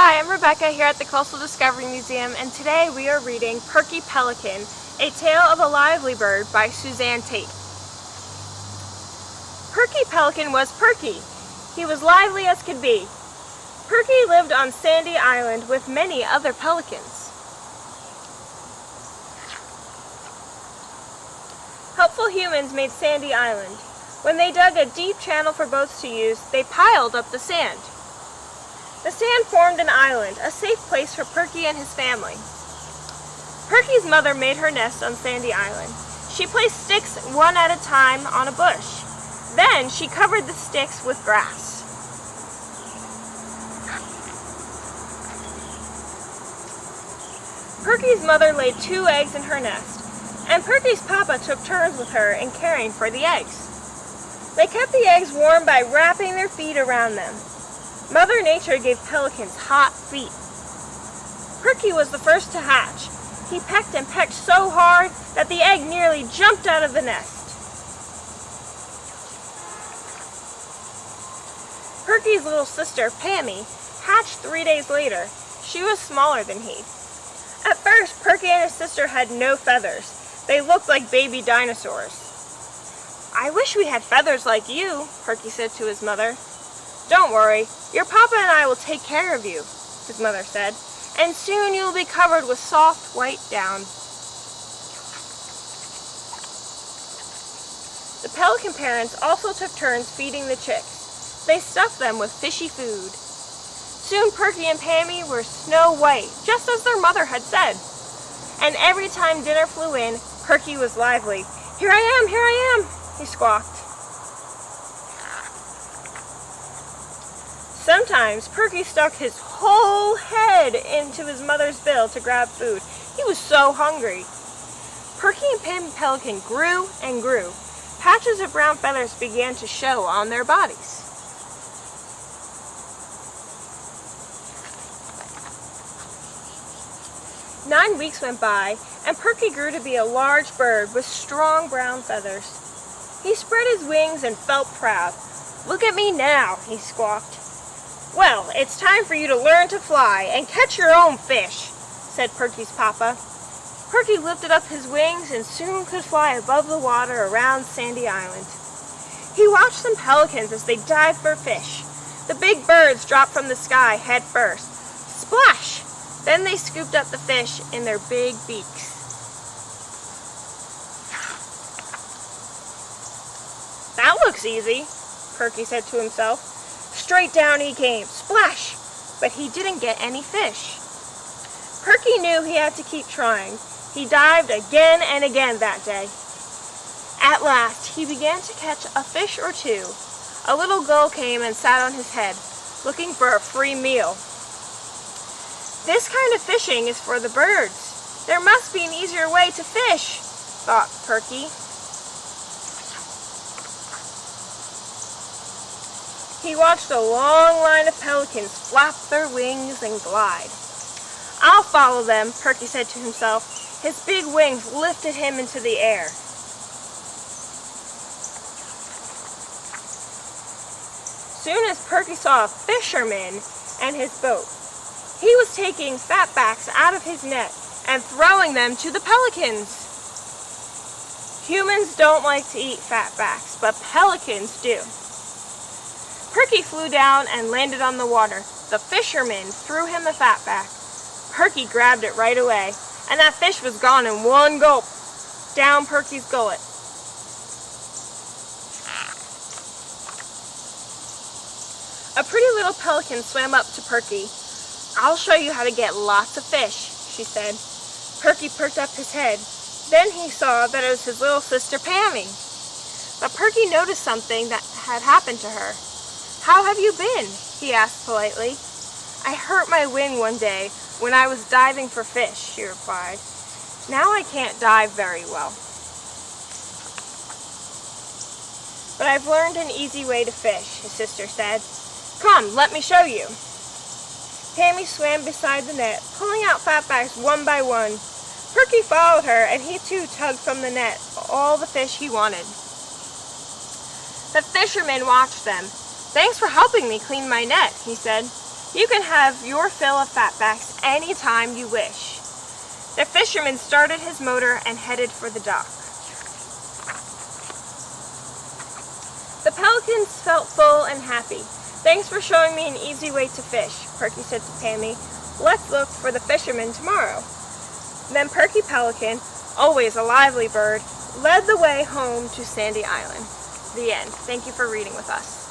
Hi, I'm Rebecca here at the Coastal Discovery Museum, and today we are reading Perky Pelican, A Tale of a Lively Bird by Suzanne Tate. Perky Pelican was perky. He was lively as could be. Perky lived on Sandy Island with many other pelicans. Helpful humans made Sandy Island. When they dug a deep channel for boats to use, they piled up the sand. The sand formed an island, a safe place for Perky and his family. Perky's mother made her nest on Sandy Island. She placed sticks one at a time on a bush. Then she covered the sticks with grass. Perky's mother laid 2 eggs in her nest, and Perky's papa took turns with her in caring for the eggs. They kept the eggs warm by wrapping their feet around them. Mother Nature gave pelicans hot feet. Perky was the first to hatch. He pecked and pecked so hard that the egg nearly jumped out of the nest. Perky's little sister, Pammy, hatched 3 days later. She was smaller than he. At first, Perky and his sister had no feathers. They looked like baby dinosaurs. "I wish we had feathers like you," Perky said to his mother. "Don't worry, your papa and I will take care of you," his mother said, "and soon you will be covered with soft white down." The pelican parents also took turns feeding the chicks. They stuffed them with fishy food. Soon Perky and Pammy were snow white, just as their mother had said. And every time dinner flew in, Perky was lively. Here I am," he squawked. Sometimes Perky stuck his whole head into his mother's bill to grab food. He was so hungry. Perky and Perky Pelican grew and grew. Patches of brown feathers began to show on their bodies. Nine weeks went by, and Perky grew to be a large bird with strong brown feathers. He spread his wings and felt proud. "Look at me now," he squawked. "Well, it's time for you to learn to fly and catch your own fish," said Perky's papa. Perky lifted up his wings and soon could fly above the water around Sandy Island. He watched some pelicans as they dived for fish. The big birds dropped from the sky head first. Splash! Then they scooped up the fish in their big beaks. "That looks easy," Perky said to himself. Straight down he came, splash! But he didn't get any fish. Perky knew he had to keep trying. He dived again and again that day. At last, he began to catch a fish or two. A little gull came and sat on his head, looking for a free meal. "This kind of fishing is for the birds. There must be an easier way to fish," thought Perky. He watched a long line of pelicans flap their wings and glide. "I'll follow them," Perky said to himself. His big wings lifted him into the air. Soon as Perky saw a fisherman and his boat, he was taking fatbacks out of his net and throwing them to the pelicans. Humans don't like to eat fatbacks, but pelicans do. Perky flew down and landed on the water. The fisherman threw him a fatback. Perky grabbed it right away, and that fish was gone in one gulp, down Perky's gullet. A pretty little pelican swam up to Perky. "I'll show you how to get lots of fish," she said. Perky perked up his head. Then he saw that it was his little sister Pammy. But Perky noticed something that had happened to her. "How have you been?" he asked politely. "I hurt my wing one day when I was diving for fish," she replied. "Now I can't dive very well. But I've learned an easy way to fish," his sister said. "Come, let me show you." Pammy swam beside the net, pulling out fatbacks one by one. Perky followed her, and he too tugged from the net all the fish he wanted. The fisherman watched them. "Thanks for helping me clean my net," he said. You can have your fill of fatbacks anytime you wish. The fisherman started his motor and headed for the dock. The pelicans felt full and happy. "Thanks for showing me an easy way to fish," Perky said to Pammy. "Let's look for the fisherman tomorrow." Then Perky Pelican, always a lively bird, led the way home to Sandy Island. The end. Thank you for reading with us.